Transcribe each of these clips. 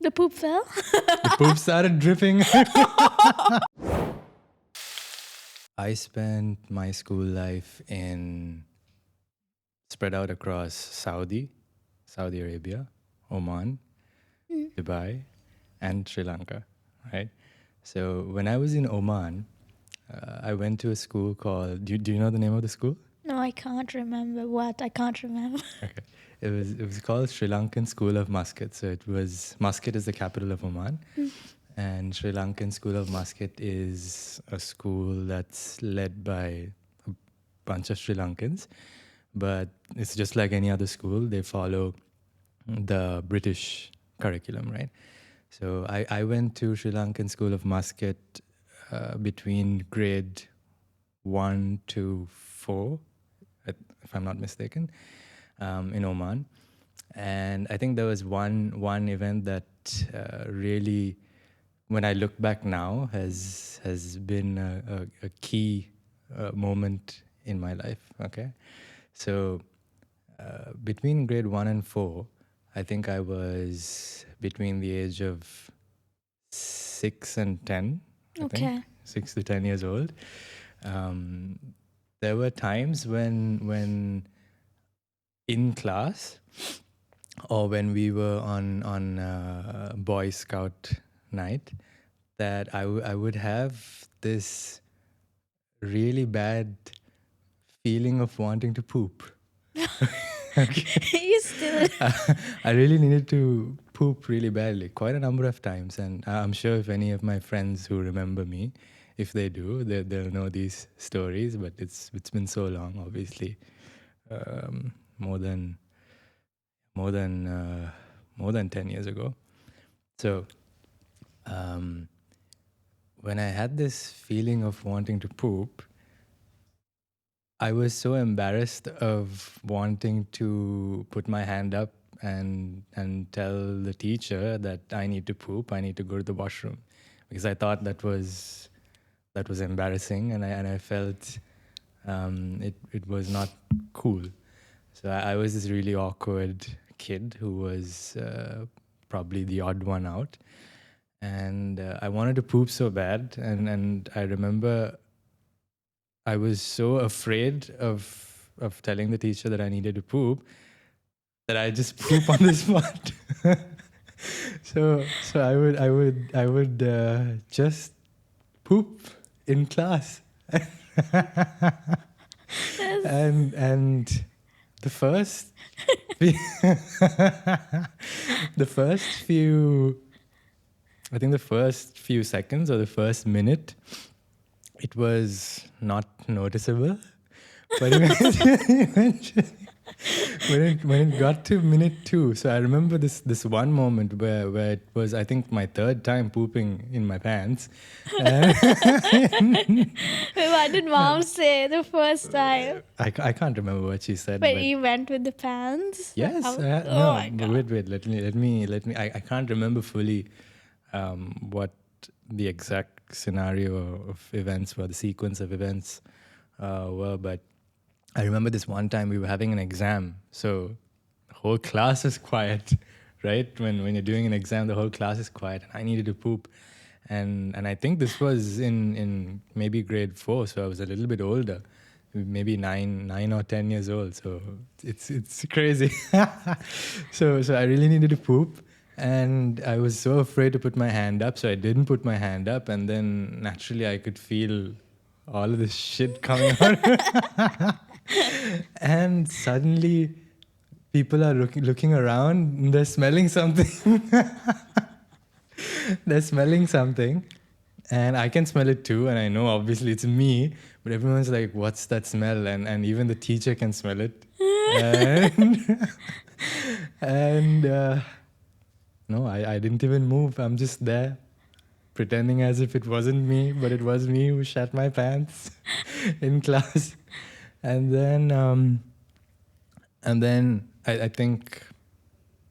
The poop fell? The poop started dripping. I spent my school life spread out across Saudi Arabia, Oman, Dubai, and Sri Lanka, right? So when I was in Oman, I went to a school called, do you know the name of the school? No, I can't remember what. I can't remember. Okay. It was called Sri Lankan School of Muscat. So Muscat is the capital of Oman. And Sri Lankan School of Muscat is a school that's led by a bunch of Sri Lankans. But it's just like any other school. They follow the British curriculum, right? So I went to Sri Lankan School of Muscat between grade 1 to 4, if I'm not mistaken, in Oman. And I think there was one event that really, when I look back now, has been a key moment in my life. Okay, so between grade 1 and 4, I think I was between the age of 6 and 10. I think 6 to 10 years old. There were times when in class, or when we were on Boy Scout night, that I would have this really bad feeling of wanting to poop. You still... I really needed to poop really badly, quite a number of times. And I'm sure if any of my friends who remember me, if they do, they'll know these stories. But it's been so long, obviously, more than 10 years ago. So when I had this feeling of wanting to poop, I was so embarrassed of wanting to put my hand up and tell the teacher that I need to poop, I need to go to the washroom, because I thought that was embarrassing, and I felt it was not cool. So I was this really awkward kid who was probably the odd one out, and I wanted to poop so bad, and I remember I was so afraid of telling the teacher that I needed to poop that I just poop on the spot. So I would just poop in class. and the first few seconds or the first minute, it was not noticeable, but eventually, when it got to minute 2, so I remember this one moment where it was, I think, my third time pooping in my pants. Wait, what did mom say the first time? I can't remember what she said. But you went with the pants? Yes. Oh my God. Wait. Let me. I can't remember fully what the exact scenario of events were, the sequence of events were, but I remember this one time we were having an exam, so the whole class is quiet, right? When you're doing an exam, the whole class is quiet, and I needed to poop, and I think this was in maybe grade 4, so I was a little bit older, maybe 9 or 10 years old, so it's crazy. So I really needed to poop. And I was so afraid to put my hand up, so I didn't put my hand up. And then naturally I could feel all of this shit coming out. And suddenly people are looking around and they're smelling something. They're smelling something. And I can smell it too. And I know obviously it's me. But everyone's like, what's that smell? And even the teacher can smell it. And no, I didn't even move. I'm just there, pretending as if it wasn't me, but it was me who shat my pants in class. And then I think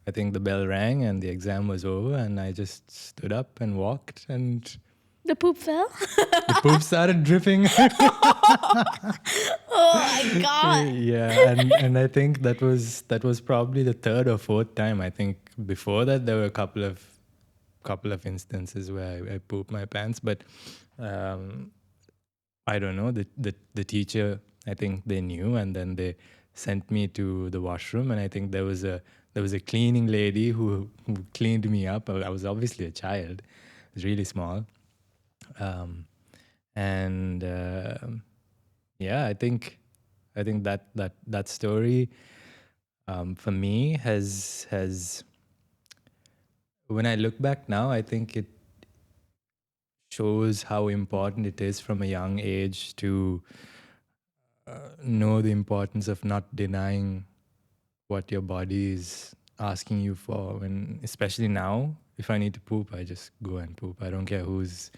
the bell rang and the exam was over, and I just stood up and walked, and The poop fell? the poop started dripping. Oh my God. Yeah, and I think that was probably the third or fourth time. I think before that there were a couple of couple of instances where I pooped my pants, but um, I don't know. The teacher, I think they knew, and then they sent me to the washroom, and I think there was a cleaning lady who cleaned me up. I was obviously a child, I was really small, and yeah, I think that story for me has when I look back now, I think it shows how important it is from a young age to know the importance of not denying what your body is asking you for. When, especially now, if I need to poop, I just go and poop. I don't care who's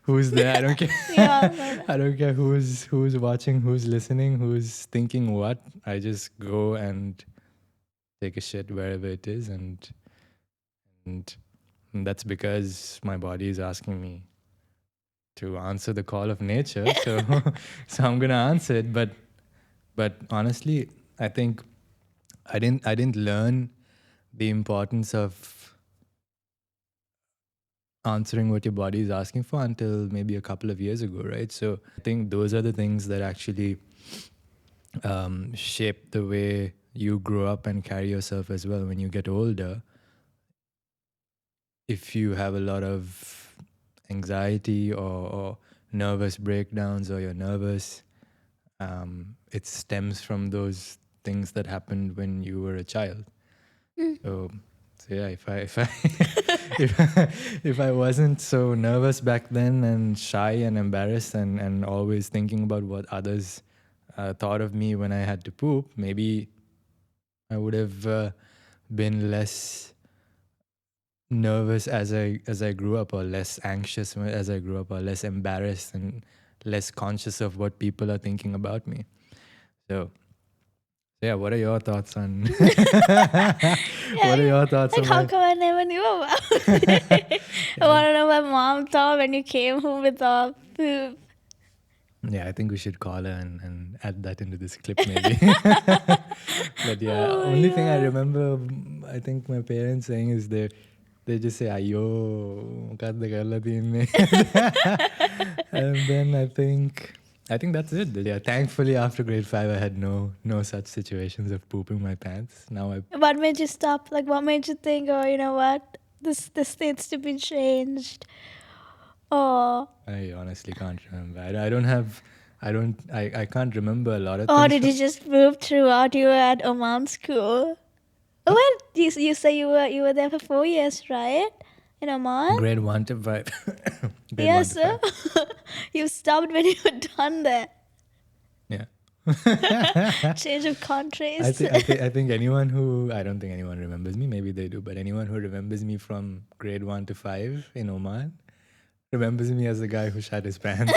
there. I don't care. Yeah. I don't care who's watching, who's listening, who's thinking what. I just go and take a shit wherever it is, and that's because my body is asking me to answer the call of nature. So so I'm gonna answer it. But honestly, I think I didn't learn the importance of answering what your body is asking for until maybe a couple of years ago, right? So I think those are the things that actually shape the way you grow up and carry yourself as well when you get older. If you have a lot of anxiety or nervous breakdowns, or you're nervous, it stems from those things that happened when you were a child. So yeah, if I if I wasn't so nervous back then and shy and embarrassed and always thinking about what others thought of me when I had to poop, maybe I would have been less nervous as I grew up, or less anxious as I grew up, or less embarrassed and less conscious of what people are thinking about me. So yeah, what are your thoughts on what are your thoughts Like, on how my come I never knew about it? I want to know what mom thought when you came home with all poop. Yeah, I think we should call her and add that into this clip maybe. But yeah, Oh my only thing I God. remember, I think my parents saying is they just say ayo kadda karla teenne. And then I think that's it. Yeah, thankfully after grade 5 I had no such situations of pooping my pants. Now What made you stop? Like, what made you think, oh, you know what? This needs to be changed. Oh, I honestly can't remember. I can't remember a lot of or things. did you just move throughout? You were at Oman school. Oh, well, you say you were there for 4 years, right? In Oman. Grade 1 to 5. Grade 1 Yes, to sir. 5. You stopped when you were done there. Yeah. Change of contrast. I think anyone who, I don't think anyone remembers me, maybe they do, but anyone who remembers me from grade 1 to 5 in Oman remembers me as the guy who shat his pants.